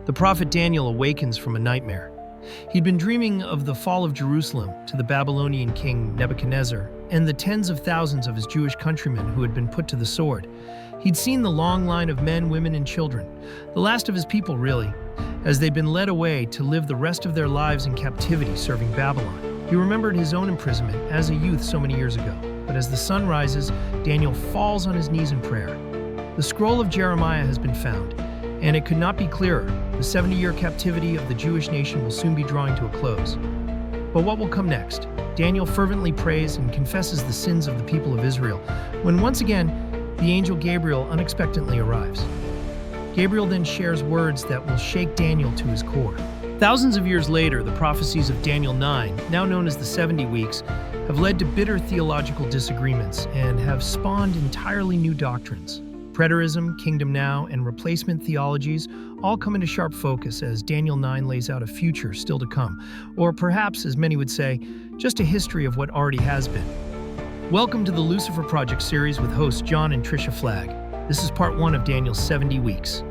The prophet Daniel awakens from a nightmare. He'd been dreaming of the fall of Jerusalem to the Babylonian king Nebuchadnezzar and the tens of thousands of his Jewish countrymen who had been put to the sword. He'd seen the long line of men, women, and children, the last of his people really, as they'd been led away to live the rest of their lives in captivity serving Babylon. He remembered his own imprisonment as a youth so many years ago. But as the sun rises, Daniel falls on his knees in prayer. The scroll of Jeremiah has been found, and it could not be clearer. The 70-year captivity of the Jewish nation will soon be drawing to a close. But what will come next? Daniel fervently prays and confesses the sins of the people of Israel, when once again, the angel Gabriel unexpectedly arrives. Gabriel then shares words that will shake Daniel to his core. Thousands of years later, the prophecies of Daniel 9, now known as the 70 weeks, have led to bitter theological disagreements and have spawned entirely new doctrines. Preterism, Kingdom Now, and Replacement Theologies all come into sharp focus as Daniel 9 lays out a future still to come, or perhaps, as many would say, just a history of what already has been. Welcome to the Lucifer Project series with hosts Jon and Tricia Flagg. This is part 1 of Daniel's 70 weeks.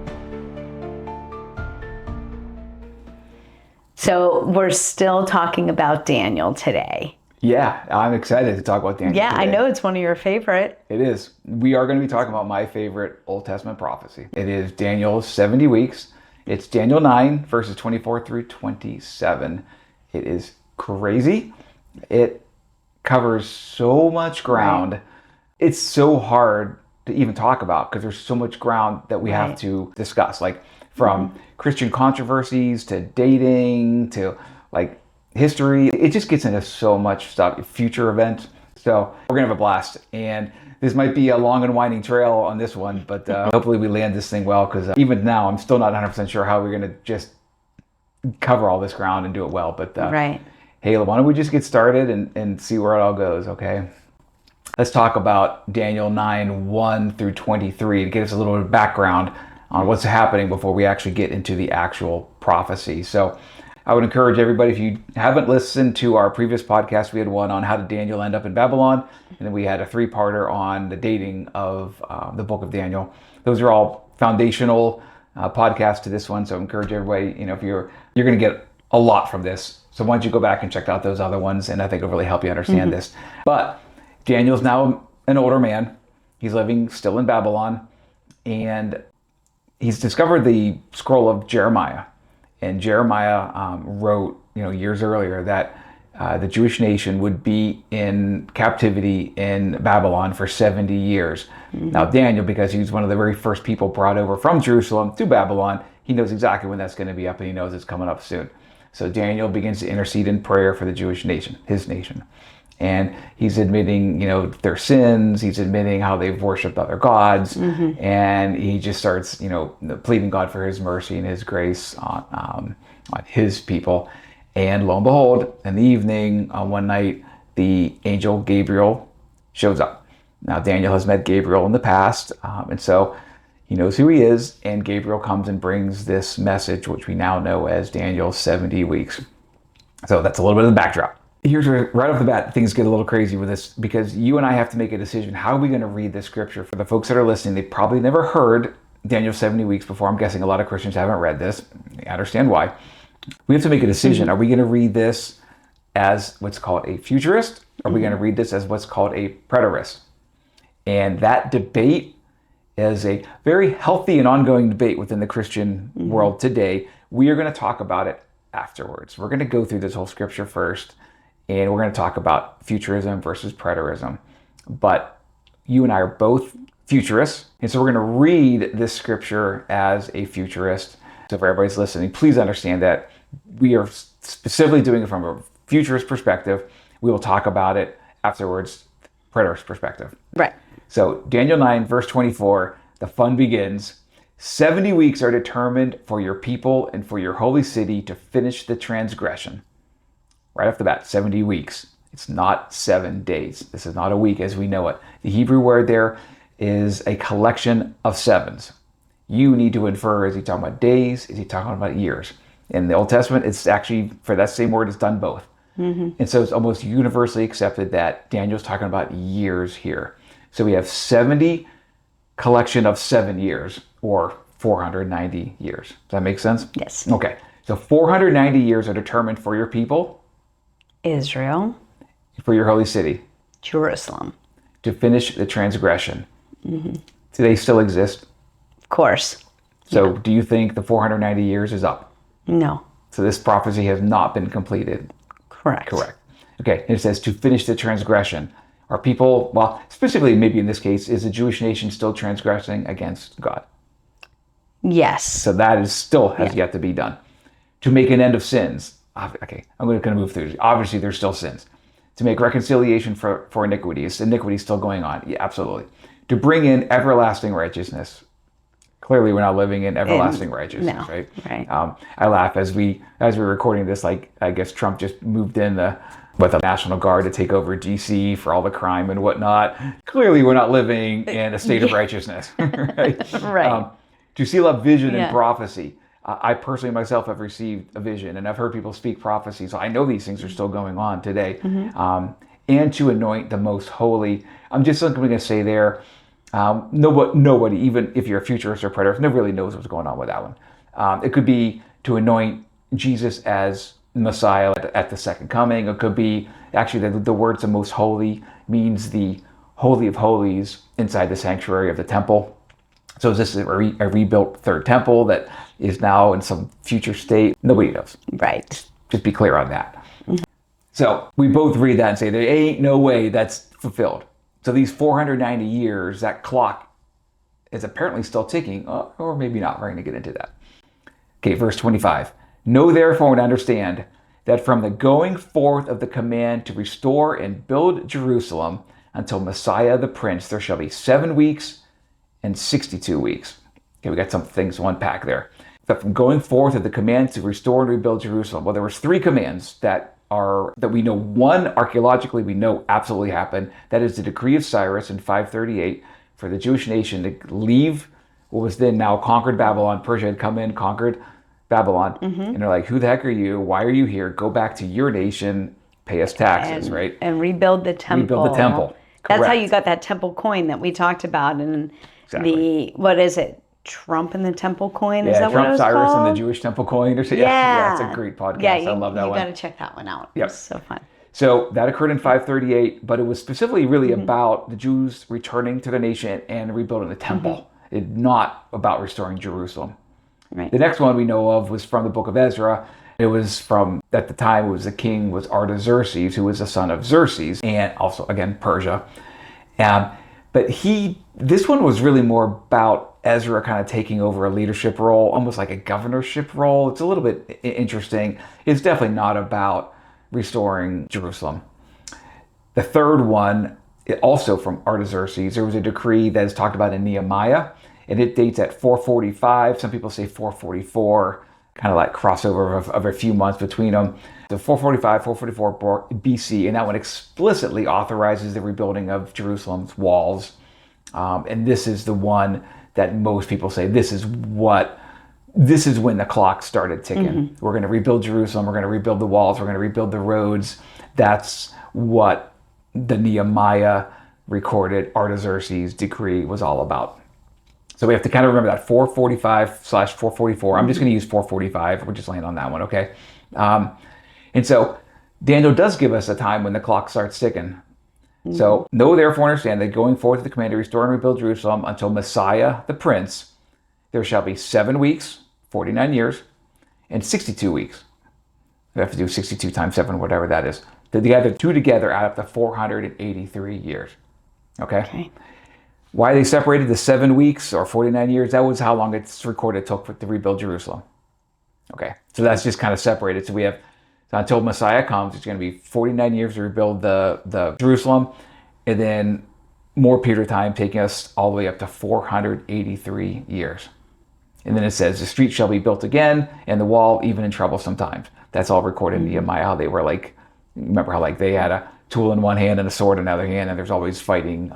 So we're still talking about Daniel today. Yeah, I'm excited to talk about Daniel Yeah, today. I know it's one of your favorite. It is. We are going to be talking about my favorite Old Testament prophecy. It is Daniel's 70 weeks. It's Daniel 9, verses 24 through 27. It is crazy. It covers so much ground. Right. It's so hard to even talk about because there's so much ground that we have to discuss. Like from Christian controversies to dating to like history. It just gets into so much stuff, future events. So we're gonna have a blast. And this might be a long and winding trail on this one, but hopefully we land this thing well, because even now I'm still not 100% sure how we're gonna just cover all this ground and do it well. But hey, why don't we just get started and see where it all goes, okay? Let's talk about Daniel 9, 1 through 23 to give us a little bit of background on what's happening before we actually get into the actual prophecy. So I would encourage everybody, if you haven't listened to our previous podcast, we had one on how did Daniel end up in Babylon, and then we had a 3-parter on the dating of the book of Daniel. Those are all foundational podcasts to this one, so I encourage everybody, if you're going to get a lot from this. So why don't you go back and check out those other ones, and I think it'll really help you understand this. But Daniel's now an older man. He's living still in Babylon, and he's discovered the scroll of Jeremiah. And Jeremiah wrote, years earlier that the Jewish nation would be in captivity in Babylon for 70 years. Now Daniel, because he's one of the very first people brought over from Jerusalem to Babylon, he knows exactly when that's going to be up, and he knows it's coming up soon. So Daniel begins to intercede in prayer for the Jewish nation, his nation. And he's admitting, their sins. He's admitting how they've worshipped other gods. And he just starts, pleading God for his mercy and his grace on his people. And lo and behold, in the evening, one night, the angel Gabriel shows up. Now, Daniel has met Gabriel in the past, and so he knows who he is. And Gabriel comes and brings this message, which we now know as Daniel's 70 weeks. So that's a little bit of the backdrop. Here's where, right off the bat, things get a little crazy with this, because you and I have to make a decision. How are we going to read this scripture? For the folks that are listening, they probably never heard Daniel's 70 weeks before. I'm guessing a lot of Christians haven't read this. I understand why. We have to make a decision. Are we going to read this as what's called a futurist? Or are we going to read this as what's called a preterist? And that debate is a very healthy and ongoing debate within the Christian world today. We are going to talk about it afterwards. We're going to go through this whole scripture first, and we're going to talk about futurism versus preterism. But you and I are both futurists, and so we're going to read this scripture as a futurist. So for everybody's listening, please understand that we are specifically doing it from a futurist perspective. We will talk about it afterwards, preterist perspective. Right. So Daniel 9, verse 24, the fun begins. 70 weeks are determined for your people and for your holy city to finish the transgression. Right off the bat, 70 weeks. It's not 7 days. This is not a week as we know it. The Hebrew word there is a collection of sevens. You need to infer, is he talking about days? Is he talking about years? In the Old Testament, it's actually, for that same word, it's done both. And so it's almost universally accepted that Daniel's talking about years here. So we have 70 collection of 7 years, or 490 years. Does that make sense? Yes. Okay. So 490 years are determined for your people, Israel, for your holy city, Jerusalem. to finish the transgression. Do they still exist? Of course. So do you think the 490 years is up? No. So this prophecy has not been completed. Correct. Correct. Okay. And it says to finish the transgression. Are people, well, specifically maybe in this case, is the Jewish nation still transgressing against God? Yes. So that is still has yet to be done. To make an end of sins. Okay, I'm going to move through. Obviously, there's still sins. To make reconciliation for iniquity. Is iniquity still going on? Yeah, absolutely. To bring in everlasting righteousness. Clearly, we're not living in everlasting righteousness, right? Right. I laugh as we're recording this. Like, I guess Trump just moved in with the National Guard to take over DC for all the crime and whatnot. Clearly, we're not living in a state of righteousness, right? Right. To seal up vision and prophecy. I personally myself have received a vision, and I've heard people speak prophecy, so I know these things are still going on today. And to anoint the most holy. I'm just going to say there, nobody, even if you're a futurist or preterist, nobody really knows what's going on with that one. It could be to anoint Jesus as Messiah at the second coming. It could be, actually, the words the most holy means the Holy of Holies inside the sanctuary of the temple. So is this a rebuilt third temple that is now in some future state? Nobody knows. Right. Just be clear on that. So we both read that and say there ain't no way that's fulfilled. So these 490 years, that clock is apparently still ticking, or maybe not. We're going to get into that. Okay, verse 25. Know therefore and understand that from the going forth of the command to restore and build Jerusalem until Messiah the Prince, there shall be 7 weeks and 62 weeks. Okay, we got some things to unpack there. But from going forth of the command to restore and rebuild Jerusalem, well, there was 3 commands that we know. One, archaeologically, we know absolutely happened. That is the decree of Cyrus in 538 for the Jewish nation to leave what was then now conquered Babylon. Persia had come in, conquered Babylon. And they're like, who the heck are you? Why are you here? Go back to your nation, pay us taxes, right? And rebuild the temple. Rebuild the temple. That's how Correct. you got that temple coin that we talked about. And Exactly. what is it? Trump and the temple coin? Is that Trump, what it was Cyrus, called? and the Jewish temple coin. Or Yeah. It's a great podcast. Yeah, I love that one. You got to check that one out. Yep. It's so fun. So that occurred in 538, but it was specifically really about the Jews returning to the nation and rebuilding the temple. It's not about restoring Jerusalem. Right. The next one we know of was from the book of Ezra. It was from, at the time, it was the king was Artaxerxes, who was the son of Xerxes, and also, again, Persia. But this one was really more about Ezra kind of taking over a leadership role, almost like a governorship role. It's a little bit interesting. It's definitely not about restoring Jerusalem. The third one, also from Artaxerxes, there was a decree that is talked about in Nehemiah, and it dates at 445. Some people say 444, kind of like crossover of a few months between them. The 445, 444 BC, and that one explicitly authorizes the rebuilding of Jerusalem's walls. And this is the one that most people say this is when the clock started ticking. We're going to rebuild Jerusalem. We're going to rebuild the walls. We're going to rebuild the roads. That's what the Nehemiah recorded Artaxerxes decree was all about. So we have to kind of remember that 445/444. I'm just going to use 445. We're just laying on that one, okay? And so Daniel does give us a time when the clock starts ticking. So, know therefore understand that going forth to the command to restore and rebuild Jerusalem until Messiah the Prince, there shall be 7 weeks, 49 years, and 62 weeks. We have to do 62 times 7, whatever that is. Together, 2 together out of the 483 years. Okay? Why they separated the 7 weeks or 49 years, that was how long it's recorded it took to rebuild Jerusalem. Okay, so that's just kind of separated. So we have, until Messiah comes, it's going to be 49 years to rebuild the Jerusalem, and then more period of time taking us all the way up to 483 years. And then it says, the street shall be built again, and the wall even in troublesome times. That's all recorded in Nehemiah, how they were like, remember how like they had a tool in one hand and a sword in another hand, and there's always fighting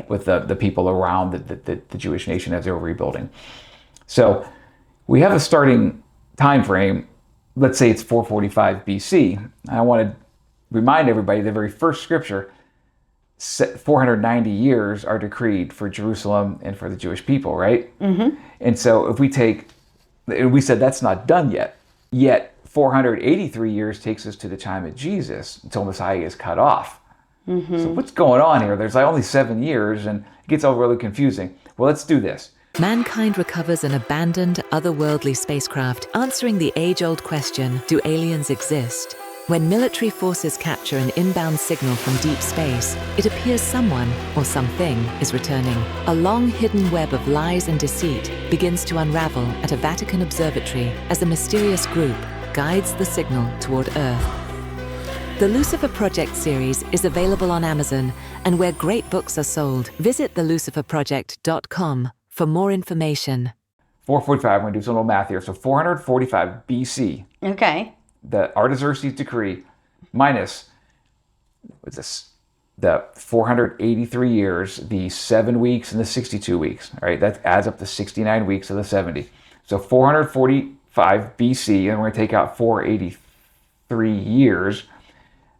with the people around the Jewish nation as they were rebuilding. So we have a starting time frame. Let's say it's 445 BC. I want to remind everybody the very first scripture 490 years are decreed for Jerusalem and for the Jewish people, right? And so if we said that's not done yet 483 years takes us to the time of Jesus until Messiah is cut off. So what's going on here? There's like only 7 years, and it gets all really confusing. Well, let's do this. Mankind recovers an abandoned, otherworldly spacecraft, answering the age-old question, do aliens exist? When military forces capture an inbound signal from deep space, it appears someone, or something, is returning. A long hidden web of lies and deceit begins to unravel at a Vatican observatory as a mysterious group guides the signal toward Earth. The Lucifer Project series is available on Amazon and where great books are sold. Visit theluciferproject.com for more information. 445, we're going to do some little math here. So 445 BC. Okay. The Artaxerxes decree minus what's this? The 483 years, the 7 weeks, and the 62 weeks. All right, that adds up to 69 weeks of the 70. So 445 BC, and we're going to take out 483 years,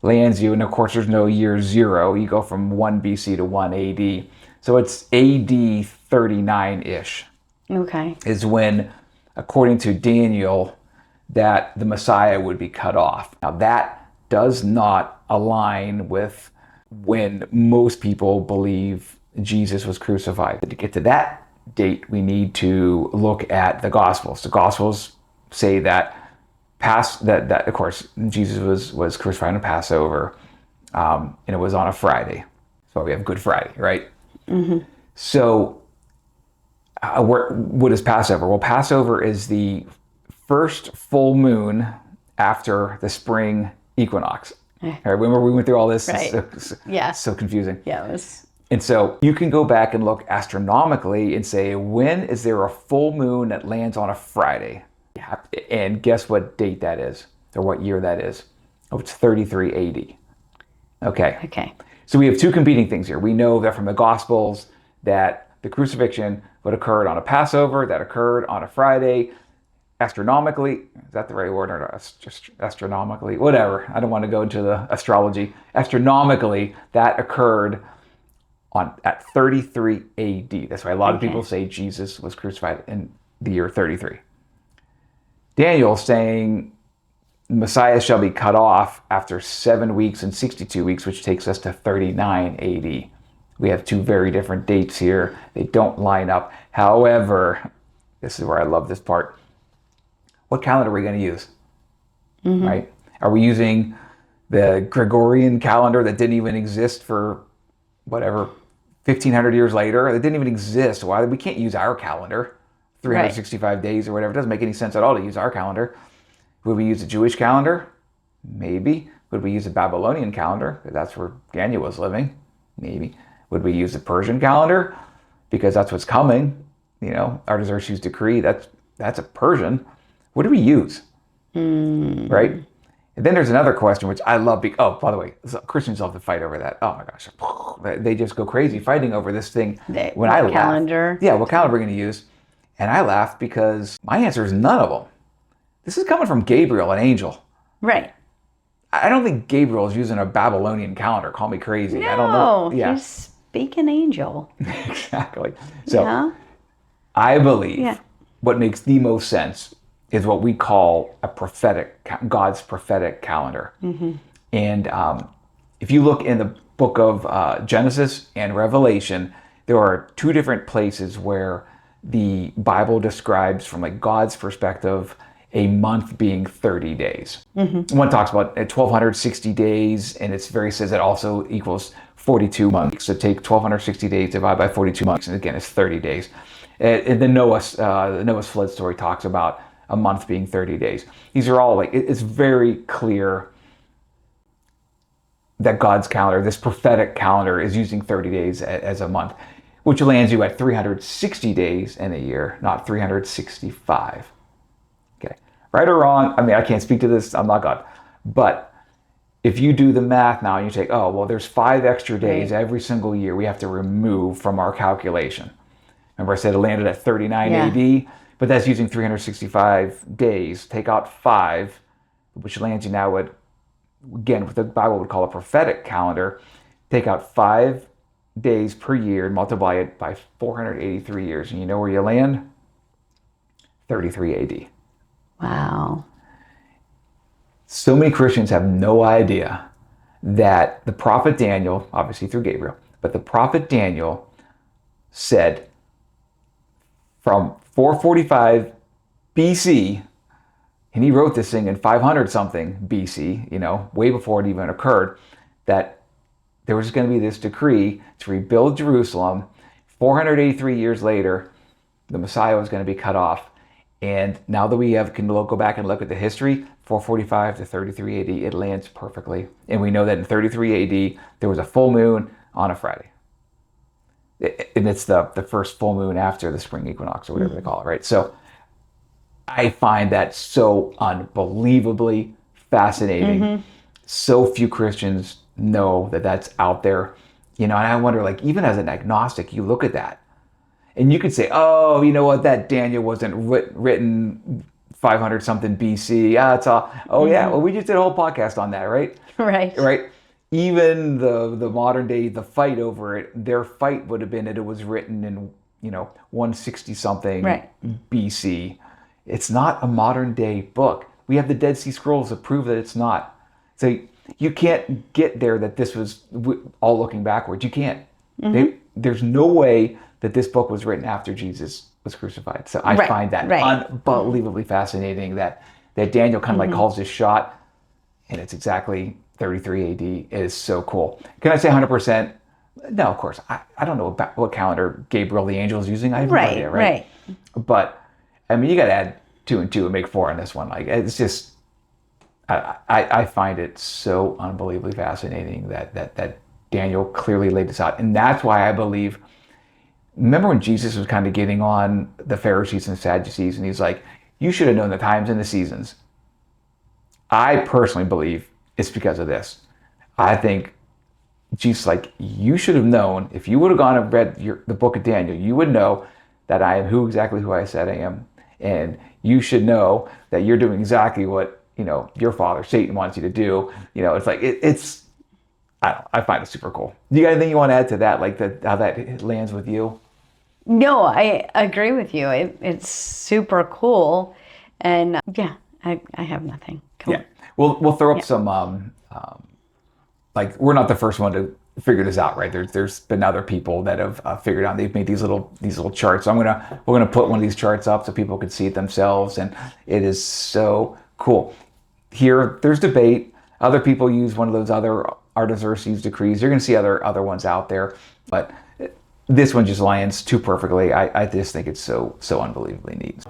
lands you, and of course there's no year 0. You go from 1 BC to 1 AD. So it's AD 39-ish. Okay. Is when, according to Daniel, that the Messiah would be cut off. Now that does not align with when most people believe Jesus was crucified. To get to that date, we need to look at the Gospels. The Gospels say that of course Jesus was crucified on Passover, and it was on a Friday. That's why we have Good Friday, right? So what is Passover? Well, Passover is the first full moon after the spring equinox. All right, remember we went through all this? Right. So confusing. Yeah, it was. And so you can go back and look astronomically and say, when is there a full moon that lands on a Friday? And guess what date that is, or what year that is? Oh, it's 33 AD. Okay. So we have two competing things here. We know that from the Gospels that the crucifixion would occurred on a Passover, that occurred on a Friday. Astronomically, is that the right word, or just astronomically? Whatever. I don't want to go into the astrology. Astronomically, that occurred at 33 AD. That's why a lot of people say Jesus was crucified in the year 33. Daniel saying Messiah shall be cut off after 7 weeks and 62 weeks, which takes us to 39 AD. We have two very different dates here. They don't line up. However, this is where I love this part. What calendar are we going to use? Right? Are we using the Gregorian calendar that didn't even exist for whatever, 1,500 years later? It didn't even exist. Why? We can't use our calendar, 365 days or whatever. It doesn't make any sense at all to use our calendar. Would we use a Jewish calendar? Maybe. Would we use a Babylonian calendar? Because that's where Daniel was living. Maybe. Would we use the Persian calendar? Because that's what's coming. You know, Artaxerxes' decree, that's a Persian. What do we use? Right? And then there's another question, which I love. By the way, Christians love to fight over that. Oh my gosh. They just go crazy fighting over this thing. What calendar? Yeah, what calendar we're going to use. And I laugh because my answer is none of them. This is coming from Gabriel, an angel. Right. I don't think Gabriel is using a Babylonian calendar. Call me crazy. No, I don't know. Yeah. He's speaking angel. Exactly. So I believe what makes the most sense is what we call God's prophetic calendar. And if you look in the book of Genesis and Revelation, there are two different places where the Bible describes, from like God's perspective, a month being 30 days. One talks about 1,260 days, and it says it also equals 42 months. So take 1,260 days divided by 42 months, and again, it's 30 days. And then the Noah's flood story talks about a month being 30 days. These are all it's very clear that God's calendar, this prophetic calendar, is using 30 days as a month, which lands you at 360 days in a year, not 365. Okay, right or wrong, I mean, I can't speak to this, I'm not God. But if you do the math now and you take, there's 5 extra days every single year we have to remove from our calculation. Remember I said it landed at 39 AD, but that's using 365 days. Take out 5, which lands you now at, again, what the Bible would call a prophetic calendar, take out 5 days per year and multiply it by 483 years. And you know where you land? 33 AD. Wow. So many Christians have no idea that the prophet Daniel, obviously through Gabriel, but the prophet Daniel said from 445 BC, and he wrote this thing in 500 something BC, way before it even occurred, that there was going to be this decree to rebuild Jerusalem. 483 years later, the Messiah was going to be cut off. And now that we can go back and look at the history, 445 to 33 AD, it lands perfectly. And we know that in 33 AD, there was a full moon on a Friday. And it's the first full moon after the spring equinox, or whatever they call it, right? So I find that so unbelievably fascinating. So few Christians know that that's out there. And I wonder, like, even as an agnostic, you look at that and you could say, oh, you know what, that Daniel wasn't written 500 something BC. It's all, yeah, well, we just did a whole podcast on that, right? Right. Even the modern day, the fight over it, their fight would have been that it was written in, 160 something BC. It's not a modern day book. We have the Dead Sea Scrolls to prove that it's not. So you can't get there that this was all looking backwards. You can't. There's no way that this book was written after Jesus was crucified. So I find that unbelievably fascinating that Daniel kind of like calls his shot, and it's exactly 33 AD. It is so cool. Can I say 100%? No, of course. I don't know about what calendar Gabriel the angel is using. I have no idea, right? But I mean, you got to add 2 and 2 and make 4 on this one. Like, it's just, I find it so unbelievably fascinating that Daniel clearly laid this out. And that's why I believe, remember when Jesus was kind of getting on the Pharisees and Sadducees, and he's like, you should have known the times and the seasons. I personally believe it's because of this. I think Jesus, like, you should have known, if you would have gone and read the book of Daniel, you would know that I am exactly who I said I am. And you should know that you're doing exactly what, your father, Satan, wants you to do. It's like, I find it super cool. Do you got anything you want to add to that? Like how that lands with you? No, I agree with you. It's super cool. And I have nothing. Come on. We'll throw up some, like, we're not the first one to figure this out, right? There's been other people that have figured out. They've made these little charts. So we're gonna put one of these charts up so people can see it themselves, and it is so cool. Here, there's debate. Other people use one of those other Artaxerxes decrees. You're gonna see other ones out there, but this one just lands too perfectly. I just think it's so unbelievably neat.